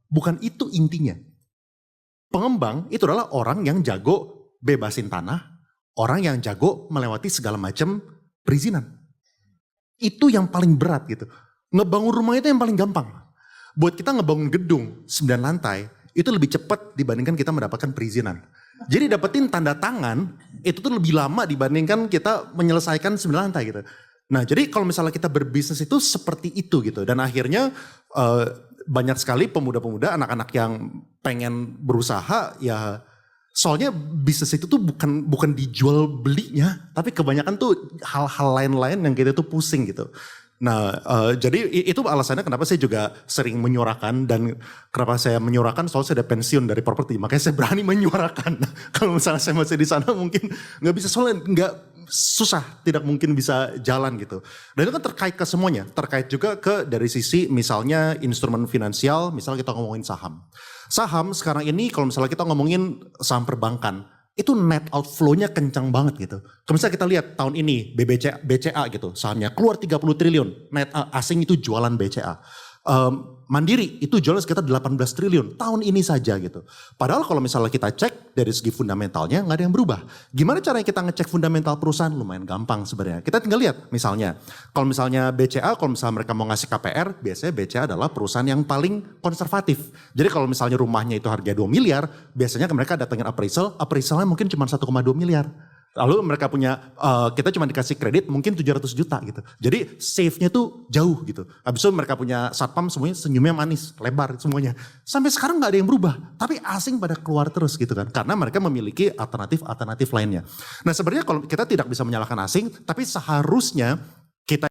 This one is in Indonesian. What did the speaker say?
Bukan itu intinya. Pengembang itu adalah orang yang jago bebasin tanah, orang yang jago melewati segala macam perizinan. Itu yang paling berat gitu. Ngebangun rumah itu yang paling gampang. Buat kita ngebangun gedung 9 lantai, itu lebih cepat dibandingkan kita mendapatkan perizinan. Jadi dapetin tanda tangan, itu tuh lebih lama dibandingkan kita menyelesaikan 9 lantai gitu. Nah jadi kalau misalnya kita berbisnis itu seperti itu gitu. Dan akhirnya banyak sekali pemuda-pemuda, anak-anak yang pengen berusaha ya. Soalnya bisnis itu tuh bukan dijual belinya, tapi kebanyakan tuh hal-hal lain-lain yang kita tuh pusing gitu. Nah, jadi itu alasannya kenapa saya juga sering menyuarakan, dan kenapa saya menyuarakan soalnya saya udah pensiun dari properti, makanya saya berani menyuarakan. Kalau misalnya saya masih di sana mungkin nggak bisa, soalnya nggak, susah, tidak mungkin bisa jalan gitu. Dan itu kan terkait ke semuanya, terkait juga ke dari sisi misalnya instrumen finansial, misalnya kita ngomongin saham. Saham sekarang ini kalau misalnya kita ngomongin saham perbankan, itu net outflow-nya kencang banget gitu. Kalau misalnya kita lihat tahun ini BCA gitu, sahamnya keluar 30 triliun, net asing itu jualan BCA. Mandiri itu jualan sekitar 18 triliun tahun ini saja gitu. Padahal kalau misalnya kita cek dari segi fundamentalnya nggak ada yang berubah. Gimana caranya kita ngecek fundamental perusahaan? Lumayan gampang sebenarnya. Kita tinggal lihat misalnya, kalau misalnya BCA, kalau misalnya mereka mau ngasih KPR, biasanya BCA adalah perusahaan yang paling konservatif. Jadi kalau misalnya rumahnya itu harga 2 miliar, biasanya mereka datengin appraisalnya mungkin cuma 1,2 miliar. Lalu mereka punya, kita cuma dikasih kredit mungkin 700 juta gitu. Jadi save-nya tuh jauh gitu. Habis itu mereka punya satpam semuanya senyumnya manis, lebar semuanya. Sampai sekarang gak ada yang berubah. Tapi asing pada keluar terus gitu kan. Karena mereka memiliki alternatif-alternatif lainnya. Nah sebenarnya kalau kita tidak bisa menyalahkan asing, tapi seharusnya kita